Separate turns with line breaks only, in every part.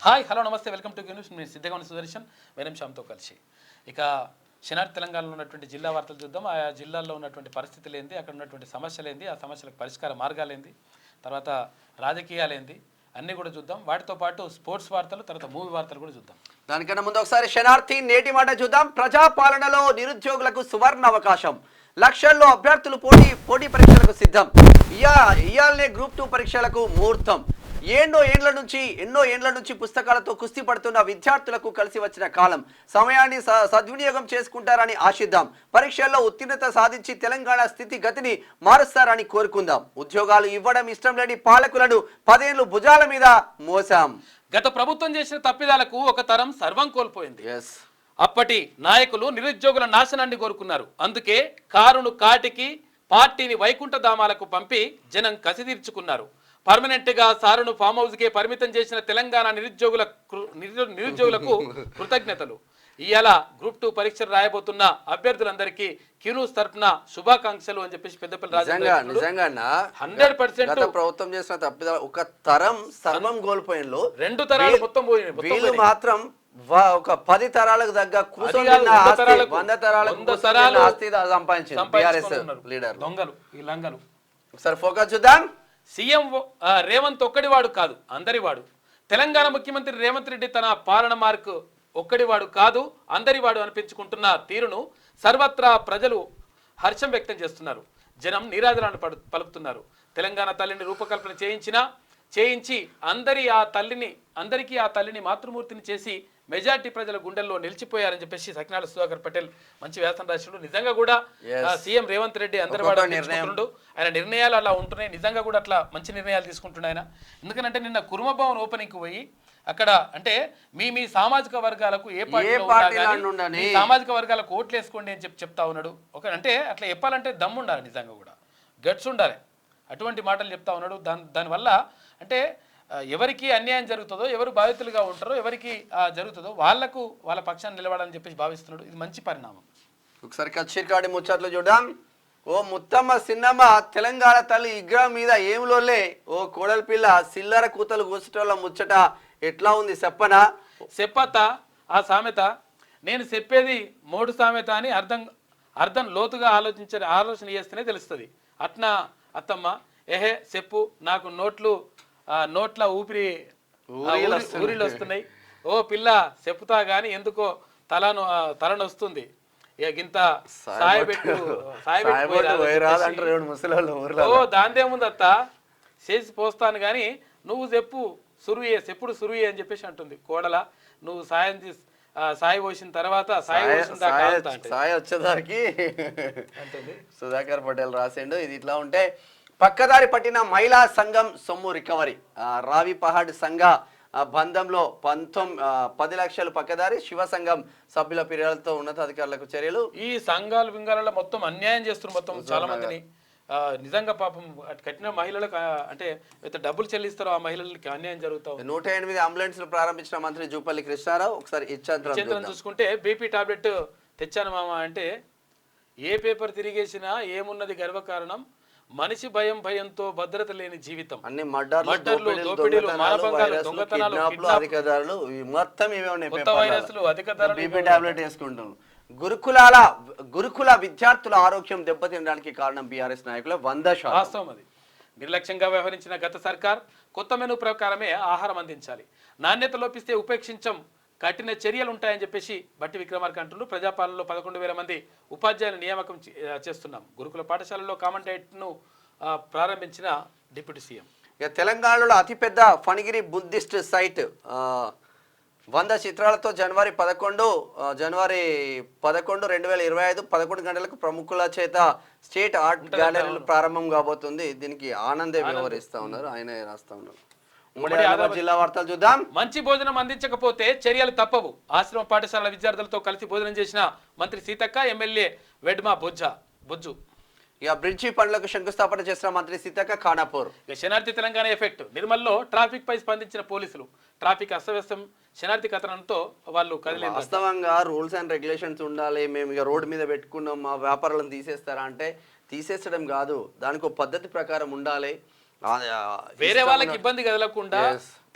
Hi hello నమస్తే welcome to news. నేను సిద్ధగమని సుదర్శన్ వేరం శ్యామ్తో కలిసి ఇక శనార్థి తెలంగాణలో ఉన్నటువంటి జిల్లా వార్తలు చూద్దాం. ఆ జిల్లాల్లో ఉన్నటువంటి పరిస్థితులు ఏంది, అక్కడ ఉన్నటువంటి సమస్యలు ఏంది, ఆ సమస్యలకు పరిష్కార మార్గాలు ఏంది, తర్వాత రాజకీయాలు ఏంది అన్నీ కూడా చూద్దాం. వాటితో పాటు స్పోర్ట్స్ వార్తలు, తర్వాత మూవీ వార్తలు కూడా చూద్దాం.
దానికన్నా ముందు ఒకసారి శనార్థి నేటి మాట చూద్దాం. ప్రజాపాలనలో నిరుద్యోగులకు సువర్ణ అవకాశం, లక్షల్లో అభ్యర్థులు పోటీ పరీక్షలకు సిద్ధం. ఇయాలనే గ్రూప్ 2 పరీక్షలకు ముహూర్తం. ఎన్నో ఏండ్ల నుంచి పుస్తకాలతో కుస్తీ పడుతున్న విద్యార్థులకు కలిసి వచ్చిన కాలం. సమయాన్ని సద్వినియోగం చేసుకుంటారని ఆశిద్దాం. పరీక్షల్లో ఉత్తీర్ణత సాధించి తెలంగాణ స్థితిగతిని మారుస్తారని కోరుకుందాం. ఉద్యోగాలు ఇవ్వడం ఇష్టం లేని పాలకులను 10 ఏళ్లు భుజాల మీద మోసాం.
గత ప్రభుత్వం చేసిన తప్పిదాలకు ఒక తరం సర్వం కోల్పోయింది. అప్పటి నాయకులు నిరుద్యోగుల నాశనాన్ని కోరుకున్నారు. అందుకే కారును కాటికి, పార్టీని వైకుంఠ ధామాలకు పంపి జనం కసి తీర్చుకున్నారు. పర్మనెంట్ గా సారును ఫామ్ హౌస్ కే పరిమితం చేసిన తెలంగాణ నిరుద్యోగులకు కృతజ్ఞతలు. ఇవాళ గ్రూప్ 2 పరీక్షలు రాయబోతున్న అభ్యర్థులందరికీ క్యూనూస్ తరఫున శుభాకాంక్షలు అని చెప్పేసి పెద్దపల్లి
నిజంగా
100%
ప్రభుత్వం చేసిన తప్పిదాలు ఒక తరం సర్వం కోల్పోయిన
2 తరాలు మొత్తం
వీళ్ళు మాత్రం ఒక 10 తరాలకు దగ్గర కూర్చొని 100 తరాలకు
దొంగలు ఈ లంగలు.
ఒకసారి ఫోకస్ చూద్దాం.
సీఎం రేవంత్ ఒక్కడివాడు కాదు, అందరివాడు. తెలంగాణ ముఖ్యమంత్రి రేవంత్ రెడ్డి తన పాలన మార్కు ఒక్కడివాడు కాదు, అందరివాడు అనిపించుకుంటున్న తీరును సర్వత్రా ప్రజలు హర్షం వ్యక్తం చేస్తున్నారు. జనం నీరాజనాన్ని పలుకుతున్నారు. తెలంగాణ తల్లిని రూపకల్పన చేయించి అందరికీ ఆ తల్లిని మాతృమూర్తిని చేసి మెజార్టీ ప్రజల గుండెల్లో నిలిచిపోయారని చెప్పేసి సకినాల సుధాకర్ పటేల్ మంచి వ్యాసం రాసిండు. నిజంగా కూడా సీఎం రేవంత్ రెడ్డి అందరివాడు నిర్ణయించుకుంటుండు. ఆయన నిర్ణయాలు అలా ఉంటున్నాయి. నిజంగా కూడా అట్లా మంచి నిర్ణయాలు తీసుకుంటుండే ఆయన. ఎందుకంటే నిన్న కుర్మ భవన్ ఓపెనింగ్ కి పోయి అక్కడ అంటే మీ సామాజిక వర్గాలకు ఏ పార్టీ సామాజిక వర్గాలకు ఓట్లు వేసుకోండి అని చెప్తా ఉన్నాడు. అంటే అట్లా చెప్పాలంటే దమ్ము ఉండాలి, నిజంగా కూడా గట్స్ ఉండాలి. అటువంటి మాటలు చెప్తా ఉన్నాడు. దానివల్ల అంటే ఎవరికి అన్యాయం జరుగుతుందో, ఎవరు బాధితులుగా ఉంటారో, ఎవరికి జరుగుతుందో వాళ్ళ పక్షాన్ని నిలబడాలని చెప్పేసి భావిస్తున్నాడు. ఇది మంచి పరిణామం.
ఒకసారి కచ్చిరికాడి ముచ్చట్లు చూద్దాం. ఓ ముత్తమ్మ సిన్నమ్మ తెలంగాణ తల్లి విగ్రహం మీద ఏమిలోలే ఓ కోడలి పిల్ల సిల్లర కూతలు కూర్చోటోళ్ళ ముచ్చట ఎట్లా ఉంది
చెప్పత ఆ సామెత. నేను చెప్పేది 3 సామెత అని అర్థం లోతుగా ఆలోచన చేస్తేనే తెలుస్తుంది. అట్నా అత్తమ్మ ఏహే చెప్పు, నాకు నోట్ల ఊరిలు వస్తున్నాయి. ఓ పిల్ల చెప్పుతా గాని ఎందుకో తలనొస్తుంది. గింత సాయబెట్టు ఓ దాందేముంది అత్త, చేసి పోస్తాను గాని నువ్వు చెప్పు చెప్పుడు సురుయే అని చెప్పేసి అంటుంది కోడల. నువ్వు సాయి పోసిన తర్వాత సాయి
వచ్చేదానికి సుధాకర్ పటేల్ రాసిండు. ఇది ఇట్లా ఉంటే పక్కదారి పట్టిన మహిళా సంఘం సొమ్ము రికవరీ. రావి పహాడ్ సంఘ బంధంలో 10 లక్షలు పక్కదారి. శివ సంఘం సభ్యుల ఫిర్యాదులతో ఉన్నతాధికారులకు చర్యలు.
ఈ సంఘాలు వింగాలలో మొత్తం అన్యాయం చేస్తున్నారు. మొత్తం చాలా మందిని నిజంగా పాపం కట్టిన మహిళలకు అంటే డబ్బులు చెల్లిస్తారో ఆ మహిళలకి అన్యాయం జరుగుతావు.
108 అంబులెన్స్లు ప్రారంభించిన మంత్రి జూపల్లి కృష్ణారావు. ఒకసారి ఇచ్చేంద్రం
చూసుకుంటే బీపీ టాబ్లెట్ తెచ్చాను మామ అంటే ఏ పేపర్ తిరిగేసినా ఏమున్నది గర్వకారణం, మనిషి భయంతో భద్రత లేని జీవితం.
అన్ని మర్డర్లు, దోపిడీలు, మానభంగాలు, దొంగతనాలు, అధికారులు మొత్తం ఇవే ఉన్నాయి.
కొత్త వైరస్లు, అధికారులు
బీపీ టాబ్లెట్ వేసుకుంటాం. గురుకుల విద్యార్థుల ఆరోగ్యం దెబ్బతినడానికి కారణం బీఆర్ఎస్ నాయకుల 100%.
వాస్తవం అది. నిర్లక్ష్యంగా వ్యవహరించిన గత సర్కార్ కొత్త మెనూ ప్రకారమే ఆహారం అందించాలి, నాణ్యత లోపిస్తే ఉపేక్షించం, కఠిన చర్యలు ఉంటాయని చెప్పేసి బట్టి విక్రమార్క అంటున్నారు. ప్రజాపాలనలో 11,000 మంది ఉపాధ్యాయుల నియామకం చేస్తున్నాం. గురుకుల పాఠశాలలో కామన్ డైట్ను ప్రారంభించిన డిప్యూటీ సీఎం.
ఇక తెలంగాణలో అతిపెద్ద ఫణిగిరి బుద్ధిస్ట్ సైట్ 100 చిత్రాలతో జనవరి 11, 2025 11 గంటలకు ప్రముఖుల చేత స్టేట్ ఆర్ట్ గ్యాలరీలు ప్రారంభం కాబోతుంది. దీనికి ఆనందే వ్యవహరిస్తా ఉన్నారు, ఆయన రాస్తా ఉన్నారు. జిల్లా వార్తలు చూద్దాం.
మంచి భోజనం అందించకపోతే చర్యలు తప్పవు. ఆశ్రమ పాఠశాల విద్యార్థులతో కలిసి భోజనం చేసిన మంత్రి సీతక్క, ఎమ్మెల్యే వెడ్మా బొజ్జు.
ఇక బ్రిడ్జి పనులకు శంకుస్థాపన చేసిన మంత్రి సీతక్క ఖానాపూర్.
ఇక శనార్థి తెలంగాణ ఎఫెక్ట్. నిర్మల్లో ట్రాఫిక్ పై స్పందించిన పోలీసులు. ట్రాఫిక్ అస్తవ్యస్తం శనార్థి కథనంతో వాళ్ళు కదిలేదు.
వాస్తవంగా రూల్స్ అండ్ రెగ్యులేషన్స్ ఉండాలి. మేము ఇక రోడ్డు మీద పెట్టుకున్నాం, మా వ్యాపారాలను తీసేస్తారా అంటే తీసేసడం కాదు, దానికి ఒక పద్ధతి ప్రకారం ఉండాలి.
వేరే వాళ్ళకి ఇబ్బంది కదలకుండా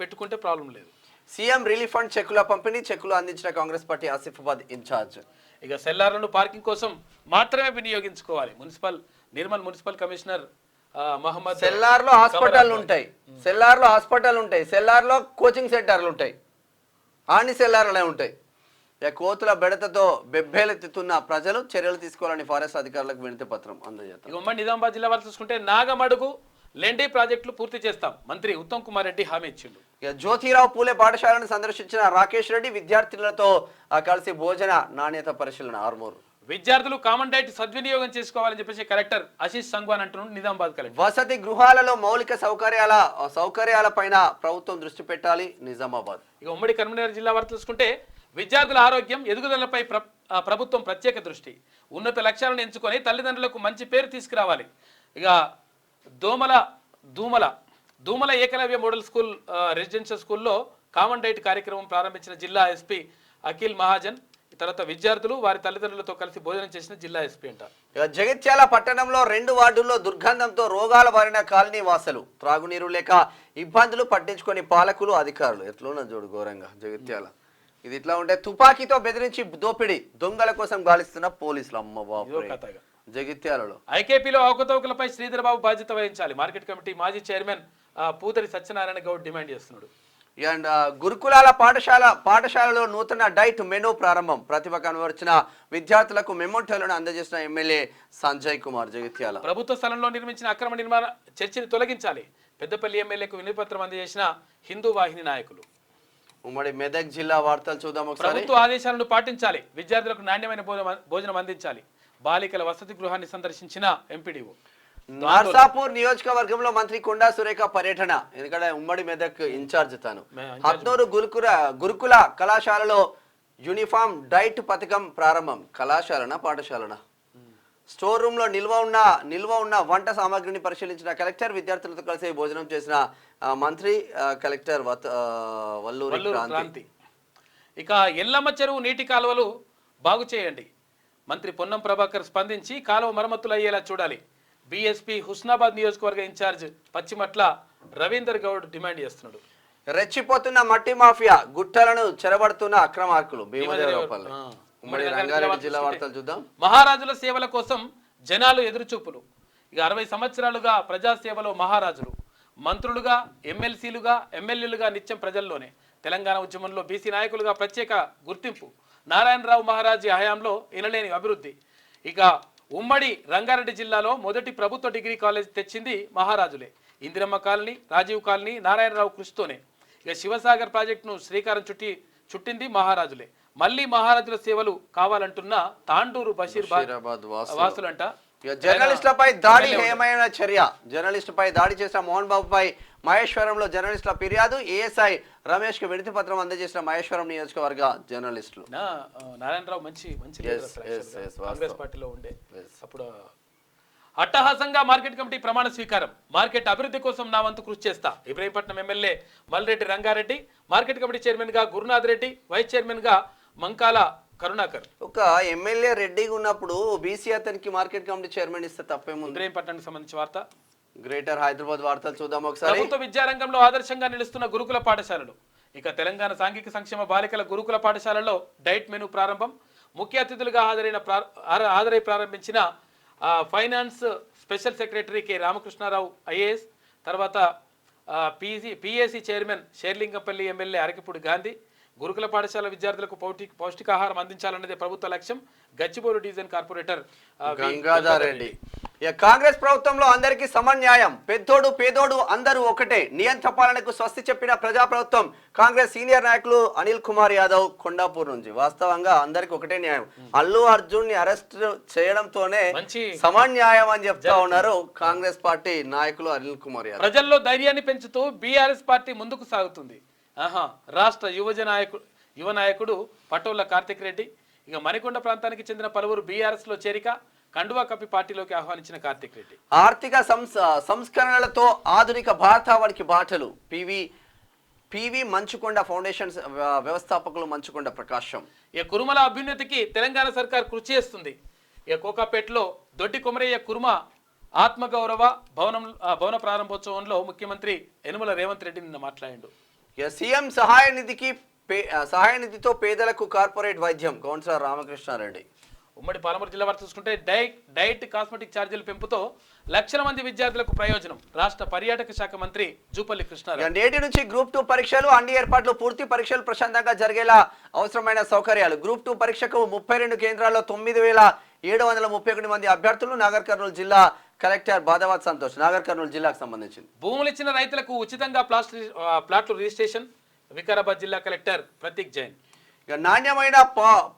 పెట్టుకుంటే ప్రాబ్లం లేదు.
సీఎం రిలీఫ్ ఫండ్ చెక్కుల పంపిణీ, చెక్కులు అందించిన కాంగ్రెస్ పార్టీ ఆసిఫాబాద్ ఇన్ఛార్జ్.
ఇక సెల్లార్లను పార్కింగ్ కోసం మాత్రమే వినియోగించుకోవాలి. Nirmal municipal commissioner Mohammed.
సెల్లార్లో హాస్పిటల్ ఉంటాయి, సెల్లార్లో కోచింగ్ సెంటర్లు ఉంటాయి, అన్ని సెల్లార్లే ఉంటాయి. కోతుల బెడతతో బెబ్బేలెత్తుతున్న ప్రజలు చర్యలు తీసుకోవాలని ఫారెస్ట్ అధికారులకు వినతి పత్రం అందజేస్తారు.
ఉమ్మడి నిజామాబాద్ జిల్లా వారు చూసుకుంటే నాగమడుగు లెండి ప్రాజెక్టులు పూర్తి చేస్తాం మంత్రి ఉత్తమ్ కుమార్ రెడ్డి హామీ ఇచ్చిండు.
జ్యోతిరావు పూలే పాఠశాలను సందర్శించిన రాకేష్ రెడ్డి విద్యార్థులతో కలిసి భోజన నాణ్యత పరిశీలన ఆర్మూరు.
విద్యార్థులు కామన్ డైట్ సద్వినియోగం చేసుకోవాలని చెప్పేసి కలెక్టర్ ఆశీష్ సంగ్వాన్ అంటున్నాడు నిజామాబాద్ కలెక్టర్.
వసతి గృహాలలో మౌలిక సౌకర్యాల పైన ప్రభుత్వం దృష్టి పెట్టాలి నిజామాబాద్.
ఇక ఉమ్మడి కరీంనగర్ జిల్లా వారు చూసుకుంటే విద్యార్థుల ఆరోగ్యం ఎదుగుదలపై ప్రభుత్వం ప్రత్యేక దృష్టి, ఉన్నత లక్ష్యాలను ఎంచుకొని తల్లిదండ్రులకు మంచి పేరు తీసుకురావాలి. ఇక Dumala Eklavya model school residential స్కూల్లో కామన్ డైట్ కార్యక్రమం ప్రారంభించిన జిల్లా ఎస్పీ అఖిల్ మహాజన్. తర్వాత విద్యార్థులు వారి తల్లిదండ్రులతో కలిసి భోజనం చేసిన జిల్లా ఎస్పీ అంట.
జగిత్యాల పట్టణంలో 2 వార్డుల్లో దుర్గంధంతో రోగాల బారిన కాలనీ వాసులు, త్రాగునీరు లేక ఇబ్బందులు పట్టించుకొని పాలకులు అధికారులు. ఎట్లున్నా చూడు ఘోరంగా జగిత్యాల. ఇది ఇట్లా ఉంటే తుపాకీతో బెదిరించి దోపిడీ, దొంగల కోసం గాలిస్తున్న పోలీసులు. అమ్మ బాబు జగిత్యాలలో.
ఐకేపీలో అవకతవకలపై శ్రీధర్ బాబు బాధ్యత వహించాలి. మార్కెట్ కమిటీ మాజీ చైర్మన్ పూతరి సత్యనారాయణ గౌడ్ డిమాండ్ చేస్తున్నాడు.
అండ్ గురుకులాల పాఠశాలలో నూతన డైట్ మెనూ ప్రారంభం, ప్రతిభ కనబరిచిన విద్యార్థులకు మెమోటోలను అందజేసిన ఎమ్మెల్యే సంజయ్ కుమార్. జగిత్యాల
ప్రభుత్వ స్థలంలో నిర్మించిన అక్రమ నిర్మాణ చర్చని తొలగించాలి, పెద్దపల్లి ఎమ్మెల్యేకు వినతిపత్రం అందజేసిన హిందూ వాహిని నాయకులు.
ఉమ్మడి మెదక్ జిల్లా వార్తలు చూద్దాం ఒకసారి.
ప్రభుత్వ ఆదేశాలను పాటించాలి, విద్యార్థులకు నాణ్యమైన భోజనం అందించాలి. బాలికల వసతి గృహాన్ని సందర్శించిన ఎంపీడీఓ.
నర్సాపూర్ నియోజకవర్గంలో మంత్రి కొండా సురేఖ పర్యటన, ఎందుకంటే ఉమ్మడి మెదక్ ఇన్ఛార్జ్ తాను. హత్నూరు గురుకుల కళాశాలలో యూనిఫామ్ డైట్ పథకం ప్రారంభం. కళాశాలనా పాఠశాలనా? స్టోర్ రూమ్ లో నిల్వ ఉన్న వంట సామాగ్రిని పరిశీలించిన కలెక్టర్, విద్యార్థులతో కలిసి భోజనం చేసిన మంత్రి కలెక్టర్ వల్లూరి క్రాంతి.
ఇక ఎల్లమ్మ చెరువు నీటి కాలువలు బాగు చేయండి, మంత్రి పొన్నం ప్రభాకర్ స్పందించి కాలువ మరమ్మతులు అయ్యేలా చూడాలి. బీఎస్పీ హుస్నాబాద్ నియోజకవర్గ ఇన్ఛార్జ్ పచ్చిమట్ల రవీందర్ గౌడ్ డిమాండ్ చేస్తున్నాడు.
రెచ్చిపోతున్న మట్టి మాఫియా, గుట్టలను చెరబడుతున్న అక్రమార్కులు. ఉమ్మడి రంగారెడ్డి జిల్లా వార్తలు చూద్దాం.
మహారాజుల సేవల కోసం జనాలు ఎదురుచూపులు. ఇక 60 సంవత్సరాలుగా ప్రజాసేవలో మహారాజులు, మంత్రులుగా, ఎమ్మెల్సీలుగా, ఎమ్మెల్యేలుగా నిత్యం ప్రజల్లోనే. తెలంగాణ ఉద్యమంలో బీసీ నాయకులుగా ప్రత్యేక గుర్తింపు. నారాయణరావు మహారాజీ హయాంలో ఎనలేని అభివృద్ధి. ఇక ఉమ్మడి రంగారెడ్డి జిల్లాలో మొదటి ప్రభుత్వ డిగ్రీ కాలేజ్ తెచ్చింది మహారాజులే. ఇందిరమ్మ కాలనీ, రాజీవ్ కాలనీ నారాయణరావు కృషితోనే. ఇక శివసాగర్ ప్రాజెక్టును శ్రీకారం చుట్టింది మహారాజులే. మళ్ళీ మహారాజుల సేవలు కావాలంటున్న తాండూరు బషీరాబాద్ వాసులంట.
జర్నలిస్టులపై దాడి హేయమైన చర్య, జర్నలిస్టుపై దాడి చేసిన మోహన్ బాబుపై మహేశ్వరంలో జర్నలిస్టుల ఫిర్యాదు. ఏఎస్ఐ రమేష్ కు వినతి పత్రం అందజేసిన మహేశ్వరం నియోజకవర్గ జర్నలిస్టులు.
నారాయణరావు మంచి కాంగ్రెస్ పార్టీలో ఉండే అప్పుడు. అట్టహాసంగా మార్కెట్ కమిటీ ప్రమాణ స్వీకారం, మార్కెట్ అభివృద్ధి కోసం నా వంతు కృషి చేస్తా. Ibrahimpatnam MLA Malreddy Rangareddy, market committee chairman గా గురునాథ్ రెడ్డి, వైస్ చైర్మన్ గా మంకాల కరుణాకర్.
ఒక ఎమ్మెల్యే రెడ్డిగా ఉన్నప్పుడు బీసీ అతనికి మార్కెట్ కమిటీ చైర్మన్ ఇస్తే తప్పేముంది?
ఇబ్రహీంపట్నానికి సంబంధించిన వార్త.
గ్రేటర్ హైదరాబాద్ వార్తలు చూద్దాం ఒకసారి.
ప్రభుత్వ విద్యారంగంలో ఆదర్శంగా నిలుస్తున్న గురుకుల పాఠశాలలు. ఇక తెలంగాణ సాంఘిక సంక్షేమ బాలికల గురుకుల పాఠశాలలో డైట్ మెనూ ప్రారంభం. ముఖ్య అతిథులుగా హాజరై ప్రారంభించిన finance special secretary K Ramakrishnarao IAS. తర్వాత PAC chairman Serilingampally MLA Arekapudi Gandhi. గురుకుల పాఠశాల విద్యార్థులకు పౌష్టికాహారం అందించాలన్నదే ప్రభుత్వ లక్ష్యం. Gachibowli division corporator
Gangadhar Reddy. కాంగ్రెస్ ప్రభుత్వంలో అందరికీ సమన్యాయం, పెద్దోడు పేదోడు అందరూ ఒకటే, నియంత్రణ పాలనకు స్వస్తి చెప్పిన ప్రజాప్రభుత్వం. కాంగ్రెస్ సీనియర్ నాయకులు అనిల్ కుమార్ యాదవ్ కొండాపూర్ నుంచి. వాస్తవంగా అందరికి ఒకటే న్యాయం. అల్లు అర్జున్ ని అరెస్ట్ చేయడంతోనే సమన్యాయం అని చెప్తా ఉన్నారు కాంగ్రెస్ పార్టీ నాయకులు అనిల్ కుమార్ యాదవ్.
ప్రజల్లో ధైర్యాన్ని పెంచుతూ బీఆర్ఎస్ పార్టీ ముందుకు సాగుతుంది. రాష్ట్ర యువ నాయకుడు పటోళ్ల కార్తిక్ రెడ్డి. ఇక మణికొండ ప్రాంతానికి చెందిన పలువురు బీఆర్ఎస్ లో చేరిక, కండువా కప్పి పార్టీలోకి ఆహ్వానించిన కార్తిక్ రెడ్డి.
ఆర్థిక సంస్కరణలతో ఆధునిక భారతావనికి బాటలు. పివి మంచుకొండ ఫౌండేషన్ వ్యవస్థాపకులు మంచుకొండ ప్రకాశం.
ఇక కురుమల అభ్యున్నతికి తెలంగాణ సర్కార్ కృషి చేస్తుంది. ఇక కోకాపేటలో దొడ్డి కొమరయ్య కురుమ ఆత్మగౌరవ భవన ప్రారంభోత్సవంలో ముఖ్యమంత్రి యనుమల రేవంత్ రెడ్డి నిన్న మాట్లాడిండు.
ఇక సీఎం సహాయ నిధితో పేదలకు కార్పొరేట్ వైద్యం కౌన్సిలర్ రామకృష్ణారెడ్డి.
ఉమ్మడి పాలమూరు జిల్లా వారు చూసుకుంటే డైట్ కాస్మెటిక్ ఛార్జీల పెంపుతో లక్షల మంది విద్యార్థులకు ప్రయోజనం. రాష్ట్ర పర్యాటక శాఖ మంత్రి జూపల్లి కృష్ణారావు.
నేటి నుంచి గ్రూప్ 2 పరీక్షలు అన్ని ఏర్పాట్లు పూర్తి. పరీక్షలు ప్రశాంతంగా జరిగేలా అవసరమైన సౌకర్యాలు. గ్రూప్ 2 పరీక్షకు 32 కేంద్రాల్లో 9,731 మంది అభ్యర్థులు. నాగర్ కర్నూలు జిల్లా కలెక్టర్ బాదావత్ సంతోష్. నాగర్ కర్నూలు జిల్లాకు సంబంధించింది.
భూములు ఇచ్చిన రైతులకు ఉచితంగా ప్లాట్లు రిజిస్ట్రేషన్. వికారాబాద్ జిల్లా కలెక్టర్ ప్రతీక్ జైన్.
ఇక నాణ్యమైన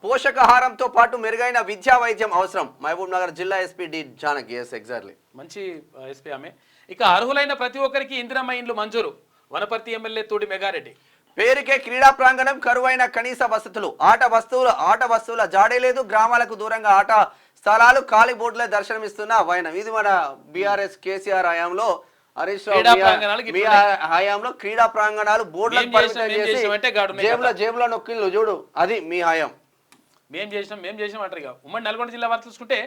పోషకాహారంతో పాటు మెరుగైన విద్యా వైద్యం అవసరం. మహబూబ్ నగర్ జిల్లా ఎస్పీ డి జానకి. ఎగ్జాక్ట్లీ
మంచి ఎస్పీ ఆమె. ఇక అర్హులైన ప్రతి ఒక్కరికి ఇందిరమ్మ ఇండ్లు మంజూరు. వనపర్తి ఎమ్మెల్యే తోడి మెగారెడ్డి.
పేరుకే క్రీడా ప్రాంగణం, కరువైన కనీస వసతులు. ఆట వస్తువుల జాడే లేదు. గ్రామాలకు దూరంగా ఆట స్థలాలు, ఖాళీ బోర్డులే దర్శనమిస్తున్న వైనం. ఇది మన బీఆర్ఎస్ కేసీఆర్ హయాంలో, హరీష్ హయాంలో క్రీడా ప్రాంగణాలు బోర్డులకు పరిమితం చేసి జేబులో నొక్కిళ్ళు చూడు. అది మీ హయాం.
మేం చేసినాం అంటారు. ఇక ఉమ్మడి నల్గొండ జిల్లా వారు చూసుకుంటే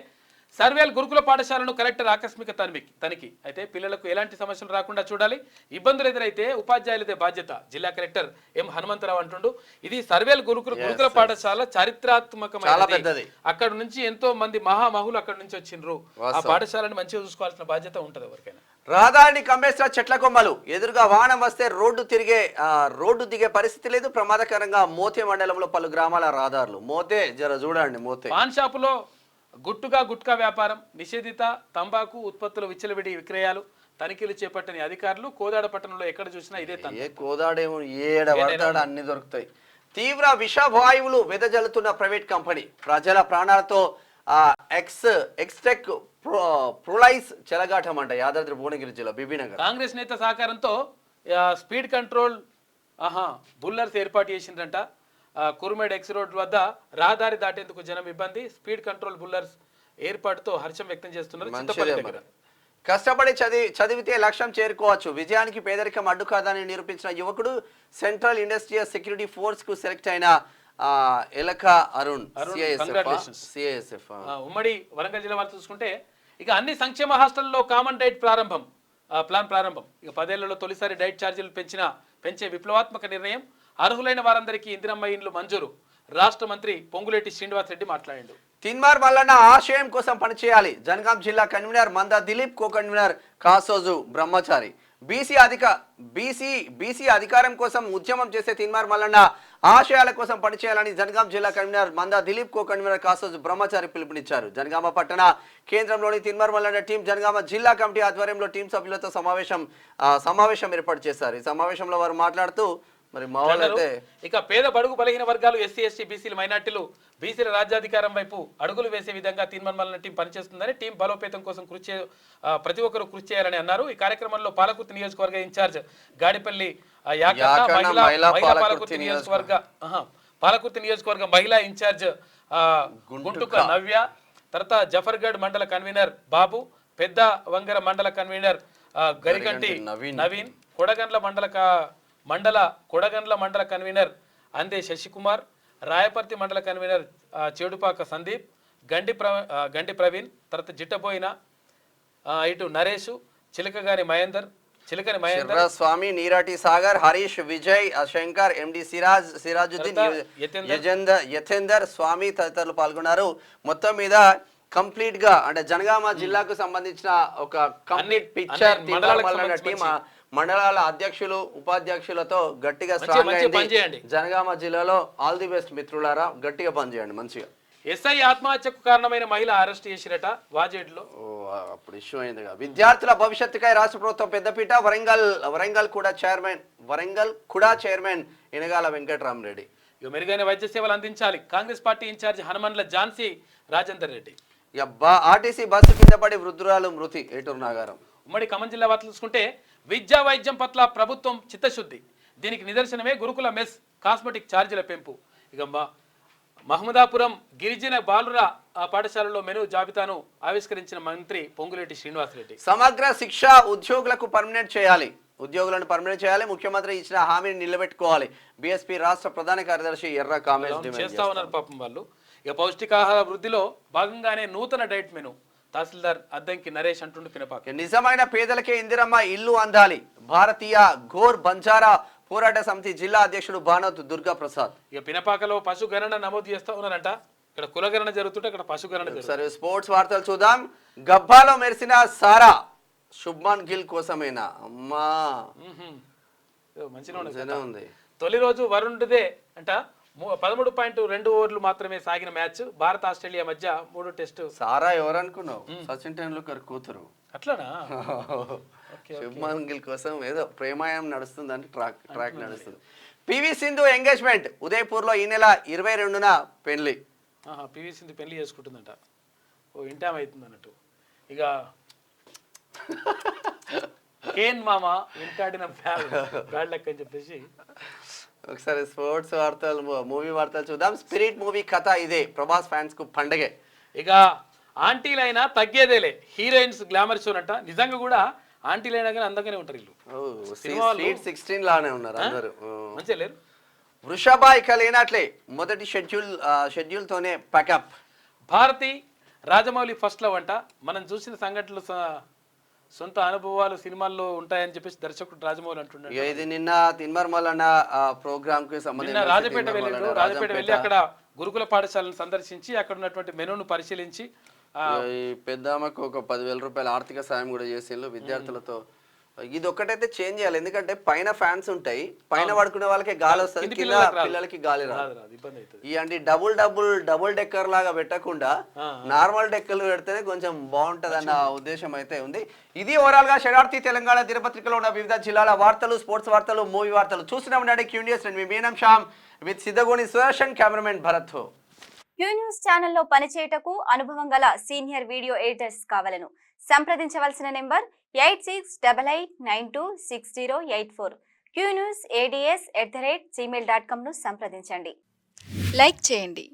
సర్వేల్ గురుకుల పాఠశాలను కలెక్టర్ ఆకస్మిక తనిఖీ. అయితే పిల్లలకు ఎలాంటి సమస్యలు రాకుండా చూడాలి. ఇబ్బందులు ఎదురైతే ఉపాధ్యాయులదే బాధ్యత. జిల్లా కలెక్టర్ ఎం హనుమంతరావు అంటుండు. ఇది సర్వేల్ గురుకుల పాఠశాల చారిత్రాత్మకమైనది. అక్కడ నుంచి ఎంతో మంది మహామహులు అక్కడ నుంచి వచ్చిండ్రు. ఆ పాఠశాలను మంచిగా చూసుకోవాల్సిన బాధ్యత ఉంటది ఎవరికైనా.
రహదారిని కమ్మేసిన చెట్ల కొమ్మలు. ఎదురుగా వాహనం వస్తే రోడ్డు దిగే పరిస్థితి లేదు. ప్రమాదకరంగా మోతే మండలంలో పలు గ్రామాల రహదారులు. మోతే జర చూడండి. మోతే
పాన్ షాపులో గుట్కా వ్యాపారం నిషేధిత. తంబాకు ఉత్పత్తుల విచ్చలవిడి విక్రయాలు. తనిఖీలు చేపట్టని అధికారులు. కోదాడ పట్టణంలో ఎక్కడ చూసినా ఇదే
కోదాడేమో అన్ని దొరుకుతాయి. తీవ్ర విషవాయువులు వెదజల్లుతున్న ప్రైవేట్ కంపెనీ. ప్రజల ప్రాణాలతో ఎక్స్టెక్ ప్రొలైస్ చెలగాటం అంట. యాదాద్రి భువనగిరి జిల్లా బీబీనగర్.
కాంగ్రెస్ నేత సహకారంతో స్పీడ్ కంట్రోల్ బుల్లర్స్ ఏర్పాటు చేసిండ్రంట. కురుమేడ్ ఎక్స్ రోడ్ వద్ద రహదారి దాటేందుకు జనం ఇబ్బంది. స్పీడ్ కంట్రోల్ బుల్లర్స్ ఏర్పాటుతో హర్షం వ్యక్తం చేస్తున్నారు.
కష్టపడి చదివితే లక్ష్యం చేరుకోవచ్చు. విజయానికి పేదరికం అడ్డు కాదని నిరూపించిన యువకుడు. సెంట్రల్ ఇండస్ట్రియల్ సెక్యూరిటీ ఫోర్స్ కు సెలెక్ట్ అయిన ఎలక అరుణ్. సిఐఎస్ఎఫ్.
ఉమ్మడి వరంగల్ జిల్లా వాళ్ళు చూసుకుంటే ఇక అన్ని సంక్షేమ హాస్టల్లో కామన్ డైట్ ప్లాన్ ప్రారంభం. ఇక 10 ఏళ్లలో తొలిసారి డైట్ ఛార్జీలు పెంచే విప్లవాత్మక నిర్ణయం. అర్హులైన వారందరికీ ఇందిరమ్మ ఇండ్లు మంజూరు. రాష్ట్ర మంత్రి పొంగులేటి శ్రీనివాస్ రెడ్డి మాట్లాడాడు.
తిన్మార్ మల్లన్న ఆశయం కోసం పనిచేయాలి. జనగాం జిల్లా కన్వీనర్ మందా దిలీప్, కో కన్వీనర్ కాసోజు బ్రహ్మచారి. బీసీ అధికారం కోసం ఉద్యమం చేసే తిన్మార్ మల్లన్న ఆశయాల కోసం పనిచేయాలని జనగాం జిల్లా కన్వీనర్ మందా దిలీప్, కో కన్వీనర్ కాసోజు బ్రహ్మచారి పిలుపునిచ్చారు. జనగామ పట్టణ కేంద్రంలోని తిన్మార్ మల్లన్న టీం జనగామ జిల్లా కమిటీ ఆధ్వర్యంలో టీం సభ్యులతో సమావేశం ఏర్పాటు చేశారు. ఈ సమావేశంలో వారు మాట్లాడుతూ మరి మావాళ్ళైతే
ఇక పేద బడుగు బలహీన వర్గాలు, ఎస్సీ ఎస్టీ బీసీలు మైనార్టీలు బీసీల రాజ్యాధికారం వైపు అడుగులు వేసే విధంగా తీన్మార్ మల్లన్న టీం పనిచేస్తుందని, టీం బలోపేతం కోసం ప్రతి ఒక్కరూ కృషి చేయాలని అన్నారు. ఈ కార్యక్రమంలో పాలకుర్తి నియోజకవర్గ ఇన్ఛార్జ్ గాడిపల్లి పాలకుర్తి నియోజకవర్గ మహిళా ఇన్ఛార్జ్ గుంటుక నవ్య, తర్వాత జఫర్గఢ్ మండల కన్వీనర్ బాబు, పెద్ద వంగర మండల కన్వీనర్ గరిగంటి నవీన్, కొడగండ్ల మండల కన్వీనర్ అందే శశికుమార్, రాయపర్తి మండల కన్వీనర్ చేడుపాక సందీప్, గండి ప్రవీణ్, తర్వాత జిట్టబోయిన ఇటు నరేష్, చిలకని మహేందర్,
స్వామి, నీరాటి సాగర్, హరీష్, విజయ్, శంకర్, ఎండి సిరాజుద్దీన్, యతేందర్ స్వామి తదితరులు పాల్గొన్నారు. మొత్తం మీద కంప్లీట్ గా అంటే జనగామ జిల్లాకు సంబంధించిన ఒక కంప్లీట్ పిక్చర్ టీం మండలాల అధ్యక్షులు ఉపాధ్యక్షులతో గట్టిగా స్ట్రాంగ్ అయింది. జనగామ జిల్లాలో ఆల్ ది బెస్ట్ మిత్రులారా, గట్టిగా పనిచేయండి మంచిగా.
ఎస్ఐ ఆత్మహత్యకు కారణమైన మహిళ అరెస్ట్ చేసిరట వాజేడ్లో.
అప్పుడు ఇష్యూ అయింది. విద్యార్థుల భవిష్యత్తుకై రాష్ట్ర ప్రభుత్వం పెద్దపీట. వరంగల్ కూడా చైర్మన్ ఇనగాల వెంకటరామరెడ్డి.
మెరుగైన వైద్య సేవలు అందించాలి. Congress party incharge Hanumanla Jhansi Rajender Reddy.
RTC bus కింద పడి వృద్ధురాలు మృతి. ఏటూరు నాగారం.
ఉమ్మడి ఖమ్మం జిల్లా వార్తలు చూసుకుంటే విద్యా వైద్యం పట్ల ప్రభుత్వం చిత్తశుద్ధి. దీనికి నిదర్శనమే గురుకుల మెస్ కాస్మెటిక్ ఛార్జీల పెంపు. ఇక మహమ్మదాపురం గిరిజన బాలుర పాఠశాలలో మెను జాబితాను ఆవిష్కరించిన మంత్రి పొంగులేటి శ్రీనివాసరెడ్డి.
సమగ్ర శిక్ష ఉద్యోగులను పర్మనెంట్ చేయాలి. ముఖ్యమంత్రి ఇచ్చిన హామీని నిలబెట్టుకోవాలి. బీఎస్పీ రాష్ట్ర ప్రధాన కార్యదర్శి ఎర్ర కామేష్
చేస్తా ఉన్నారు పాపం వాళ్ళు. ఇక పౌష్టికాహార వృద్ధిలో భాగంగానే నూతన డైట్ మెను. తహసీల్దార్ అద్దంకి నరేష్ అంటుండు పినపాక.
నిజమైన పేదలకే ఇందిరమ్మ ఇల్లు అందాలి. భారతీయ గోర్ బంజారా పోరాట సమితి జిల్లా అధ్యక్షుడు బానోత్ దుర్గా ప్రసాద్.
ఇక పినపాకలో పశుగణన నమోదు చేస్తా ఉన్నారంట. ఇక్కడ కులగణన జరుగుతుంటే ఇక్కడ పశుగణన జరుగుతుంది.
సరే స్పోర్ట్స్ వార్తలు చూద్దాం. గబ్బాలో మెరిసిన సారా శుభ్మన్ గిల్ కోసమేనా? అమ్మా
మంచిగా
ఉంది.
తొలి రోజు వరుణుడిదే అంట. 13.2 ఓవర్లు మాత్రమే సాగిన మ్యాచ్. భారత్ ఆస్ట్రేలియా మధ్య 3 టెస్టు.
సారా ఎవరనుకున్నావు? సచిన్ టెండూల్కర్ కూతురు.
అట్లానా?
శుభ్మన్ గిల్ కోసం ఏదో ప్రేమాయం నడుస్తుంది అంటే ట్రాక్ నడుస్తుంది. పివి సింధు ఎంగేజ్మెంట్ ఉదయపూర్ లో ఈ నెల 22న పెళ్లి.
పివి సింధు పెళ్లి చేసుకుంటుందంట. ఓ ఇంటాం అవుతుంది అన్నట్టు. ఇక కేన్ మామ వెంటాడిన బ్యాడ్ లక్ అని చెప్పేసి.
ఒకసారి స్పోర్ట్స్ వార్తలు మూవీ వార్తలు చూద్దాం. స్పిరిట్ మూవీ కథ ఇదే. ప్రభాస్ ఫ్యాన్స్ కు పండగే.
ఇక ఆంటీలైనా తగ్గేదేలే. హీరోయిన్స్ గ్లామర్ షో అంట. నిజంగా కూడా ఆంటీలైనా కానీ అందంగానే ఉంటారు వీళ్ళు.
స్వీట్ 16 లానే ఉన్నారు అందరూ.
మంచిగా లేరు.
వృషభ ఇక లేనట్లే. మొదటి షెడ్యూల్ తోనే pack up.
Bharati Rajamouli first love అంట. మనం చూసిన సంఘటనలు సొంత అనుభవాలు సినిమాల్లో ఉంటాయని చెప్పేసి దర్శకుడు రాజమౌళి అంటున్నాడు.
ఇది నిన్న తిన్మర్మల్ ప్రోగ్రామ్ కి సంబంధించి
రాజపేట వెళ్ళి అక్కడ గురుకుల పాఠశాలను సందర్శించి అక్కడ ఉన్నటువంటి మెనూను పరిశీలించి
ఈ పెద్దమ్మకు ఒక 10,000 రూపాయల ఆర్థిక సాయం కూడా చేసిండ్రు విద్యార్థులతో. ఇది ఒక్కటైతే చేంజ్ చేయాలి. ఎందుకంటే పైన ఫ్యాన్స్ ఉంటాయి, పైన పడుకునే వాళ్ళకి గాలి వస్తుంది, కింద పిల్లలకి గాలి రాదు. ఈ డబుల్ డెక్కర్ లాగా పెట్టకుండా నార్మల్ డెక్కలు పెడితేనే కొంచెం బాగుంటది అన్న ఉద్దేశం అయితే ఉంది. ఇది ఓవరాల్ గా శరార్థి తెలంగాణ దినపత్రికలో ఉన్న వివిధ జిల్లాల వార్తలు, స్పోర్ట్స్ వార్తలు, మూవీ వార్తలు చూస్తున్నాం. క్యూనియస్ అండ్ మీ మీనం Shyam with Siddagoni Sudarshan, cameraman Bharat.
Q news ఛానల్లో పనిచేయటకు అనుభవం గల సీనియర్ వీడియో ఎడిటర్స్ కావాలను సంప్రదించవలసిన నెంబర్ 8688926084. qnewsads@gmail.com ను సంప్రదించండి.
లైక్ చేయండి.